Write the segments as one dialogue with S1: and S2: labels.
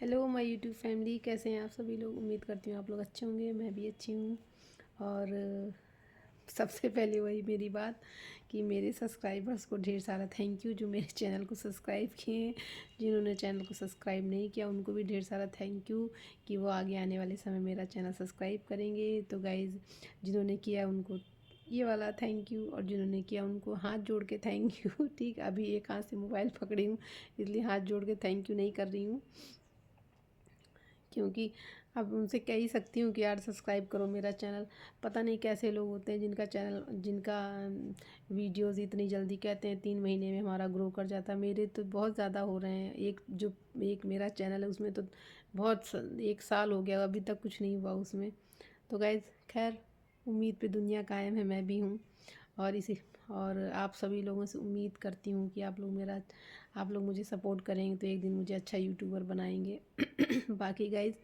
S1: Hello my YouTube family, कैसे हैं आप सभी लोग। उम्मीद करती हूँ आप लोग अच्छे होंगे, मैं भी अच्छी हूँ। और सबसे पहले वही मेरी बात कि मेरे सब्सक्राइबर्स को ढेर सारा थैंक यू जो मेरे चैनल को सब्सक्राइब किए हैं। जिन्होंने चैनल को सब्सक्राइब नहीं किया उनको भी ढेर सारा थैंक यू कि वो आगे आने वाले समय मेरा चैनल सब्सक्राइब करेंगे। तो गाइज़, जिन्होंने किया उनको ये वाला थैंक यू, और जिन्होंने किया उनको हाथ जोड़ के थैंक यू। ठीक, अभी एक हाथ से मोबाइल पकड़ी हूँ इसलिए हाथ जोड़ के थैंक यू नहीं कर रही हूँ, क्योंकि अब उनसे कह ही सकती हूँ कि यार सब्सक्राइब करो मेरा चैनल। पता नहीं कैसे लोग होते हैं जिनका वीडियोस इतनी जल्दी कहते हैं 3 महीने में हमारा ग्रो कर जाता है। मेरे तो बहुत ज़्यादा हो रहे हैं। एक मेरा चैनल है उसमें तो बहुत 1 साल हो गया, अभी तक कुछ नहीं हुआ उसमें। तो गाइज़, खैर, उम्मीद पे दुनिया कायम है, मैं भी हूँ। और इसी और आप सभी लोगों से उम्मीद करती हूँ कि आप लोग मुझे सपोर्ट करेंगे तो एक दिन मुझे अच्छा यूट्यूबर बनाएंगे। बाकी गाइज़,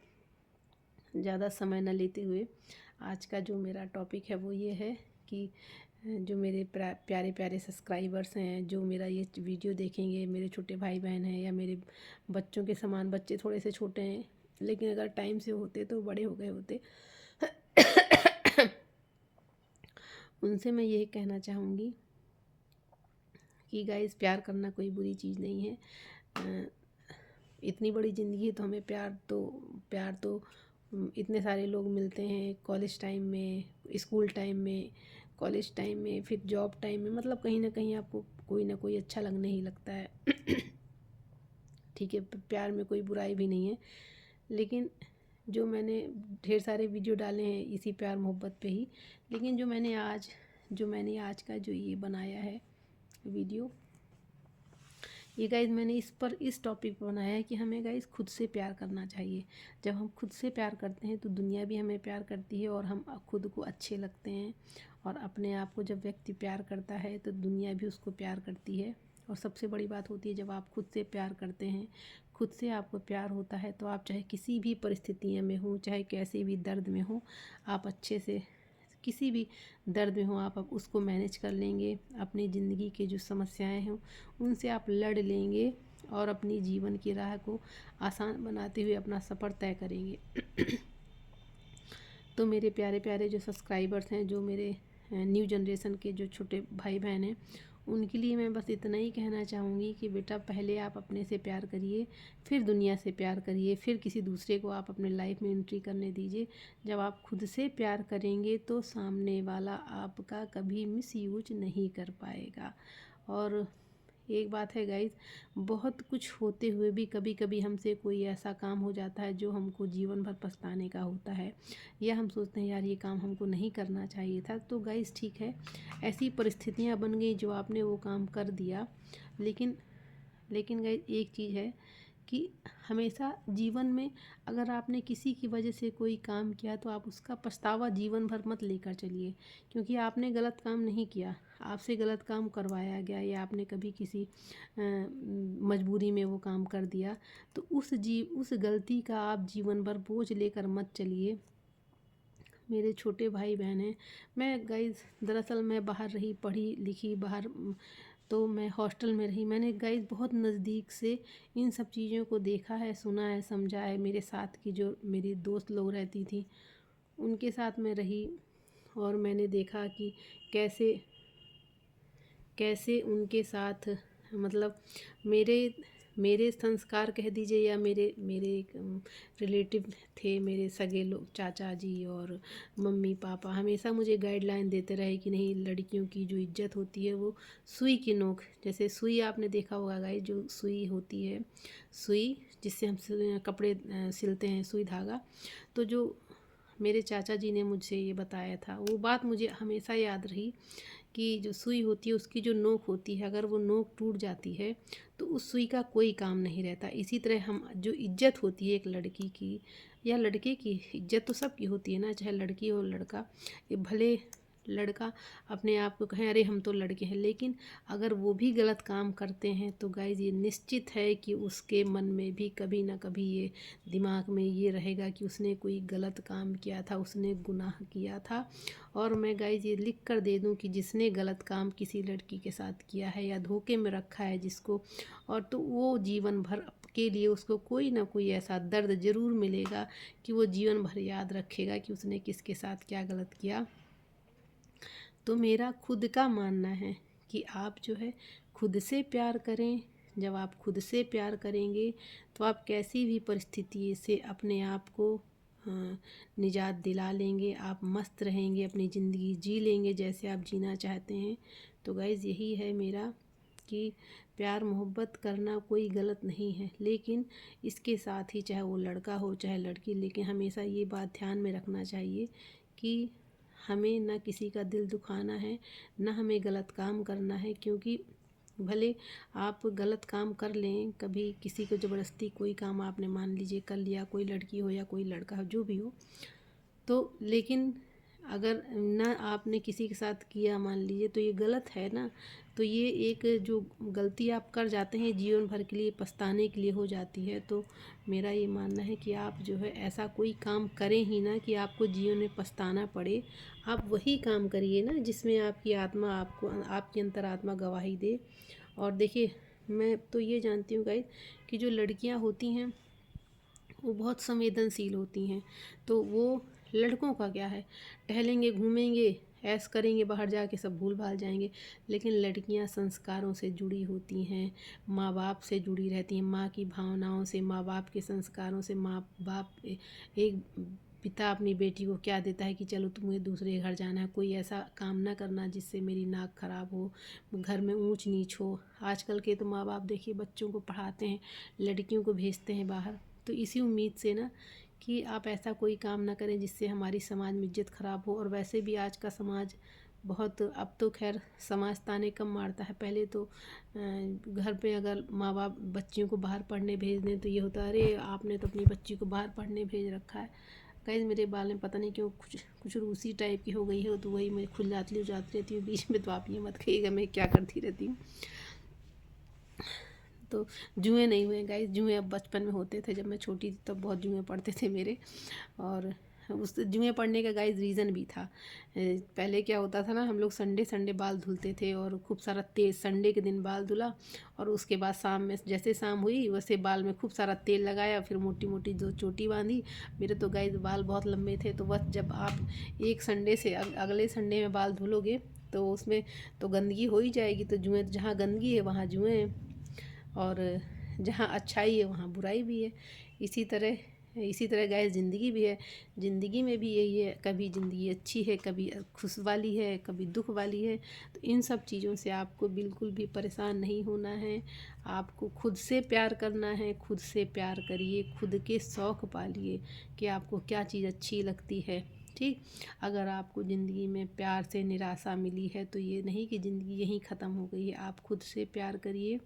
S1: ज़्यादा समय न लेते हुए आज का जो मेरा टॉपिक है वो ये है कि जो मेरे प्यारे प्यारे सब्सक्राइबर्स हैं, जो मेरा ये वीडियो देखेंगे, मेरे छोटे भाई बहन हैं या मेरे बच्चों के समान, बच्चे थोड़े से छोटे हैं लेकिन अगर टाइम से होते तो बड़े हो गए होते। उनसे मैं यही कहना चाहूँगी कि गाइस, प्यार करना कोई बुरी चीज़ नहीं है। इतनी बड़ी ज़िंदगी है तो हमें प्यार तो इतने सारे लोग मिलते हैं कॉलेज टाइम में, स्कूल टाइम में, कॉलेज टाइम में, फिर जॉब टाइम में। मतलब कहीं ना कहीं आपको कोई ना कोई अच्छा लगने ही लगता है। ठीक है, प्यार में कोई बुराई भी नहीं है। लेकिन जो मैंने ढेर सारे वीडियो डाले हैं इसी प्यार मोहब्बत पे ही, लेकिन जो मैंने आज का जो ये बनाया है वीडियो, ये गाइज मैंने इस टॉपिक पर बनाया है कि हमें गाइज खुद से प्यार करना चाहिए। जब हम खुद से प्यार करते हैं तो दुनिया भी हमें प्यार करती है और हम खुद को अच्छे लगते हैं। और अपने आप को जब व्यक्ति प्यार करता है तो दुनिया भी उसको प्यार करती है। और सबसे बड़ी बात होती है जब आप खुद से प्यार करते हैं, खुद से आपको प्यार होता है, तो आप चाहे किसी भी परिस्थितियों में हो, चाहे कैसे भी दर्द में हो, आप अच्छे से किसी भी दर्द में हो आप अब उसको मैनेज कर लेंगे। अपनी ज़िंदगी के जो समस्याएं हैं उनसे आप लड़ लेंगे और अपनी जीवन की राह को आसान बनाते हुए अपना सफ़र तय करेंगे। तो मेरे प्यारे प्यारे जो सब्सक्राइबर्स हैं, जो मेरे न्यू जनरेशन के जो छोटे भाई बहन हैं, उनके लिए मैं बस इतना ही कहना चाहूँगी कि बेटा, पहले आप अपने से प्यार करिए, फिर दुनिया से प्यार करिए, फिर किसी दूसरे को आप अपने लाइफ में एंट्री करने दीजिए। जब आप खुद से प्यार करेंगे तो सामने वाला आपका कभी मिसयूज नहीं कर पाएगा। और एक बात है गाइज, बहुत कुछ होते हुए भी कभी कभी हमसे कोई ऐसा काम हो जाता है जो हमको जीवन भर पछताने का होता है, या हम सोचते हैं यार ये काम हमको नहीं करना चाहिए था। तो गाइज ठीक है, ऐसी परिस्थितियाँ बन गई जो आपने वो काम कर दिया। लेकिन लेकिन गाइज एक चीज़ है कि हमेशा जीवन में अगर आपने किसी की वजह से कोई काम किया तो आप उसका पछतावा जीवन भर मत लेकर चलिए, क्योंकि आपने गलत काम नहीं किया, आपसे गलत काम करवाया गया या आपने कभी किसी मजबूरी में वो काम कर दिया। तो उस गलती का आप जीवन भर बोझ लेकर मत चलिए। मेरे छोटे भाई बहन हैं, मैं गाइज दरअसल मैं बाहर रही, पढ़ी लिखी बाहर, तो मैं हॉस्टल में रही। मैंने गाइज बहुत नज़दीक से इन सब चीज़ों को देखा है, सुना है, समझा है। मेरे साथ की जो मेरी दोस्त लोग रहती थी उनके साथ मैं रही और मैंने देखा कि कैसे कैसे उनके साथ, मतलब मेरे मेरे संस्कार कह दीजिए या मेरे मेरे एक रिलेटिव थे, मेरे सगे लोग, चाचा जी और मम्मी पापा हमेशा मुझे गाइडलाइन देते रहे कि नहीं, लड़कियों की जो इज्जत होती है वो सुई की नोक, जैसे सुई आपने देखा होगा गाइस, जो सुई होती है, सुई जिससे हम कपड़े सिलते हैं, सुई धागा। तो जो मेरे चाचा जी ने मुझे ये बताया था, वो बात मुझे हमेशा याद रही कि जो सुई होती है उसकी जो नोक होती है, अगर वो नोक टूट जाती है तो उस सुई का कोई काम नहीं रहता। इसी तरह हम जो इज्जत होती है एक लड़की की या लड़के की, इज्जत तो सबकी होती है ना, चाहे लड़की हो लड़का। ये भले लड़का अपने आप को कहें अरे हम तो लड़के हैं, लेकिन अगर वो भी गलत काम करते हैं तो गाइज ये निश्चित है कि उसके मन में भी कभी ना कभी ये दिमाग में ये रहेगा कि उसने कोई गलत काम किया था, उसने गुनाह किया था। और मैं गाइज ये लिख कर दे दूं कि जिसने गलत काम किसी लड़की के साथ किया है या धोखे में रखा है जिसको, और तो वो जीवन भर के लिए उसको कोई ना कोई ऐसा दर्द ज़रूर मिलेगा कि वो जीवन भर याद रखेगा कि उसने किसके साथ क्या गलत किया। तो मेरा खुद का मानना है कि आप जो है खुद से प्यार करें। जब आप खुद से प्यार करेंगे तो आप कैसी भी परिस्थिति से अपने आप को निजात दिला लेंगे। आप मस्त रहेंगे, अपनी ज़िंदगी जी लेंगे जैसे आप जीना चाहते हैं। तो गाइज़ यही है मेरा कि प्यार मोहब्बत करना कोई गलत नहीं है, लेकिन इसके साथ ही चाहे वो लड़का हो चाहे लड़की, लेकिन हमेशा ये बात ध्यान में रखना चाहिए कि हमें ना किसी का दिल दुखाना है, ना हमें गलत काम करना है। क्योंकि भले आप गलत काम कर लें, कभी किसी को ज़बरदस्ती कोई काम आपने मान लीजिए कर लिया, कोई लड़की हो या कोई लड़का हो जो भी हो, तो लेकिन अगर ना आपने किसी के साथ किया मान लीजिए तो ये गलत है ना। तो ये एक जो गलती आप कर जाते हैं जीवन भर के लिए पछताने के लिए हो जाती है। तो मेरा ये मानना है कि आप जो है ऐसा कोई काम करें ही ना कि आपको जीवन में पछताना पड़े। आप वही काम करिए ना जिसमें आपकी आत्मा आपको, आपकी अंतरात्मा गवाही दे। और देखिए, मैं तो ये जानती हूँ गाइस कि जो लड़कियाँ होती हैं वो बहुत संवेदनशील होती हैं। तो वो लड़कों का क्या है, टहलेंगे घूमेंगे ऐश करेंगे, बाहर जाके सब भूल भाल जाएंगे। लेकिन लड़कियां संस्कारों से जुड़ी होती हैं, माँ बाप से जुड़ी रहती हैं, माँ की भावनाओं से, माँ बाप के संस्कारों से। माँ बाप एक पिता अपनी बेटी को क्या देता है कि चलो तुम्हें दूसरे घर जाना है, कोई ऐसा काम ना करना जिससे मेरी नाक खराब हो, घर में ऊंच नीच हो। आजकल के तो माँ बाप देखिए बच्चों को पढ़ाते हैं, लड़कियों को भेजते हैं बाहर, तो इसी उम्मीद से ना कि आप ऐसा कोई काम ना करें जिससे हमारी समाज में इज्जत ख़राब हो। और वैसे भी आज का समाज बहुत, अब तो खैर समाज ताने कम मारता है। पहले तो घर पे अगर माँ बाप बच्चियों को बाहर पढ़ने भेज दें तो ये होता है, अरे आपने तो अपनी बच्ची को बाहर पढ़ने भेज रखा है। कहीं मेरे बाल में पता नहीं क्यों कुछ रूसी टाइप की हो गई है, तो वही मैं खुजाती रहती हूँ बीच में। तो आप ये मत कहिएगा मैं क्या करती रहती हूँ। तो जुएँ नहीं हुए गाइस, जुएँ अब बचपन में होते थे, जब मैं छोटी थी तब बहुत जुएँ पड़ते थे मेरे। और उस जुएँ पड़ने का गाइस रीज़न भी था। पहले क्या होता था ना, हम लोग संडे संडे बाल धुलते थे और खूब सारा तेल, संडे के दिन बाल धुला और उसके बाद शाम में जैसे शाम हुई वैसे बाल में खूब सारा तेल लगाया, फिर मोटी मोटी जो चोटी बांधी। मेरे तो गाइस बाल बहुत लंबे थे, तो बस जब आप एक संडे से अगले संडे में बाल धुलोगे तो उसमें तो गंदगी हो ही जाएगी। तो जुएँ, जहाँ गंदगी है वहाँ जुएँ हैं, और जहाँ अच्छाई है वहाँ बुराई भी है। इसी तरह गाइस ज़िंदगी भी है। ज़िंदगी में भी यही है, कभी ज़िंदगी अच्छी है, कभी खुश वाली है, कभी दुख वाली है। तो इन सब चीज़ों से आपको बिल्कुल भी परेशान नहीं होना है। आपको खुद से प्यार करना है, खुद से प्यार करिए, खुद के शौक़ पालिए कि आपको क्या चीज़ अच्छी लगती है। ठीक, अगर आपको ज़िंदगी में प्यार से निराशा मिली है तो ये नहीं कि ज़िंदगी यहीं ख़त्म हो गई है। आप खुद से प्यार करिए,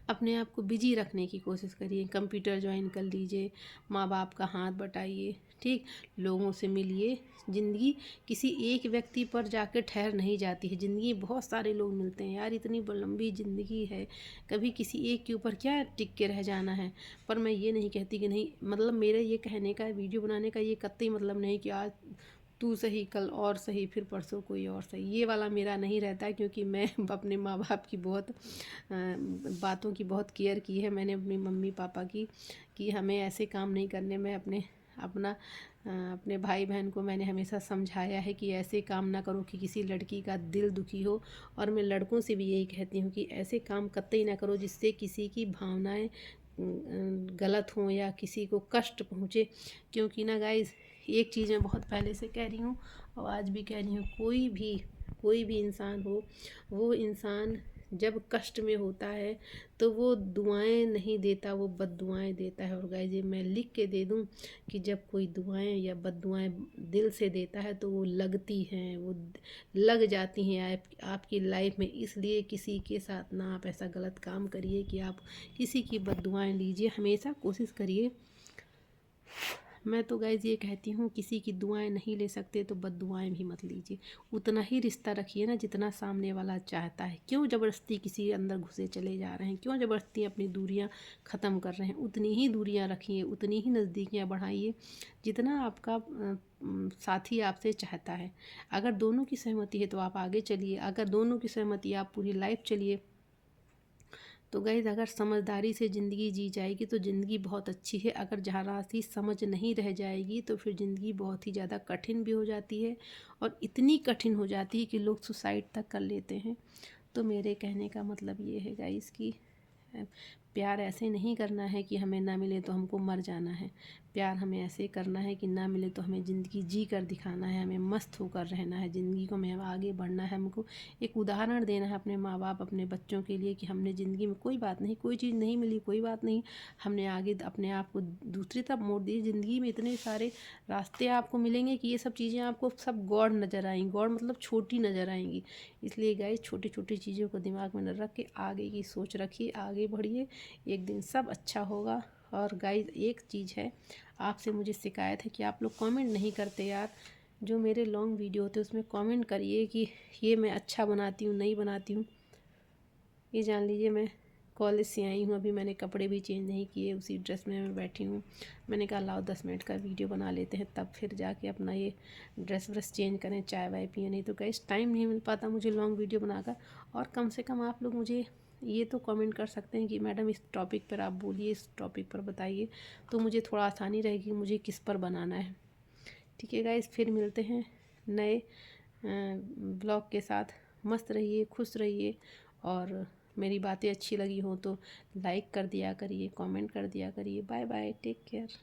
S1: अपने आप को बिजी रखने की कोशिश करिए, कंप्यूटर ज्वाइन कर लीजिए, माँ बाप का हाथ बटाइए, ठीक, लोगों से मिलिए। ज़िंदगी किसी एक व्यक्ति पर जाकर ठहर नहीं जाती है, ज़िंदगी बहुत सारे लोग मिलते हैं यार, इतनी लंबी ज़िंदगी है, कभी किसी एक के ऊपर क्या टिक के रह जाना है। पर मैं ये नहीं कहती कि नहीं, मतलब मेरे ये कहने का, वीडियो बनाने का ये कतई मतलब नहीं कि आज तू सही कल और सही फिर परसों कोई और सही, ये वाला मेरा नहीं रहता है। क्योंकि मैं अपने माँ बाप की बहुत बातों की बहुत केयर की है मैंने, अपनी मम्मी पापा की, कि हमें ऐसे काम नहीं करने। मैं अपने भाई बहन को मैंने हमेशा समझाया है कि ऐसे काम ना करो कि किसी लड़की का दिल दुखी हो। और मैं लड़कों से भी यही कहती हूँ कि ऐसे काम कतई ना करो जिससे किसी की भावनाएं गलत हों या किसी को कष्ट पहुँचे। क्योंकि ना गाइस, एक चीज़ मैं बहुत पहले से कह रही हूँ और आज भी कह रही हूँ, कोई भी इंसान हो, वो इंसान जब कष्ट में होता है तो वो दुआएं नहीं देता, वो बद्दुआएं देता है। और गाइस ये मैं लिख के दे दूं कि जब कोई दुआएं या बद्दुआएं दिल से देता है तो वो लगती हैं, वो लग जाती हैं आपकी लाइफ में। इसलिए किसी के साथ ना आप ऐसा गलत काम करिए कि आप किसी की बद्दुआएं लीजिए। हमेशा कोशिश करिए, मैं तो गाइज़ ये कहती हूँ, किसी की दुआएं नहीं ले सकते तो बद्दुआएं भी मत लीजिए। उतना ही रिश्ता रखिए ना जितना सामने वाला चाहता है। क्यों ज़बरदस्ती किसी के अंदर घुसे चले जा रहे हैं, क्यों ज़बरदस्ती अपनी दूरियां ख़त्म कर रहे हैं। उतनी ही दूरियां रखिए, उतनी ही नज़दीकियां बढ़ाइए जितना आपका साथी आपसे चाहता है। अगर दोनों की सहमति है तो आप आगे चलिए, अगर दोनों की सहमति आप पूरी लाइफ चलिए। तो गाइज़ अगर समझदारी से ज़िंदगी जी जाएगी तो ज़िंदगी बहुत अच्छी है। अगर ज़रा सी समझ नहीं रह जाएगी तो फिर ज़िंदगी बहुत ही ज़्यादा कठिन भी हो जाती है, और इतनी कठिन हो जाती है कि लोग सुसाइड तक कर लेते हैं। तो मेरे कहने का मतलब ये है गाइज़ कि प्यार ऐसे नहीं करना है कि हमें ना मिले तो हमको मर जाना है। प्यार हमें ऐसे करना है कि ना मिले तो हमें ज़िंदगी जी कर दिखाना है, हमें मस्त होकर रहना है ज़िंदगी को, हमें आगे बढ़ना है। हमको एक उदाहरण देना है अपने माँ बाप, अपने बच्चों के लिए कि हमने ज़िंदगी में कोई बात नहीं, कोई चीज़ नहीं मिली कोई बात नहीं, हमने आगे अपने आप को दूसरी तरफ मोड़ दी। ज़िंदगी में इतने सारे रास्ते आपको मिलेंगे कि ये सब चीज़ें आपको सब गॉड नज़र आएंगी, गॉड मतलब छोटी नज़र आएंगी। इसलिए गाइस छोटी छोटी चीज़ों को दिमाग में न रख के आगे की सोच रखिए, आगे बढ़िए, एक दिन सब अच्छा होगा। और गाइस एक चीज़ है, आपसे मुझे शिकायत है कि आप लोग कमेंट नहीं करते यार। जो मेरे लॉन्ग वीडियो होते हैं उसमें कमेंट करिए कि ये मैं अच्छा बनाती हूँ नहीं बनाती हूँ। ये जान लीजिए मैं कॉलेज से आई हूँ, अभी मैंने कपड़े भी चेंज नहीं किए, उसी ड्रेस में मैं बैठी हूँ। मैंने कहा लाओ 10 मिनट का वीडियो बना लेते हैं, तब फिर जाके अपना ये ड्रेस व्रेस चेंज करें, चाय वाय पिए। नहीं तो गाइस टाइम नहीं मिल पाता मुझे लॉन्ग वीडियो बनाकर। और कम से कम आप लोग मुझे ये तो कमेंट कर सकते हैं कि मैडम इस टॉपिक पर आप बोलिए, इस टॉपिक पर बताइए, तो मुझे थोड़ा आसानी रहेगी मुझे किस पर बनाना है। ठीक है गाइस, फिर मिलते हैं नए ब्लॉग के साथ। मस्त रहिए, खुश रहिए, और मेरी बातें अच्छी लगी हो तो लाइक कर दिया करिए, कमेंट कर दिया करिए। Bye bye, take care.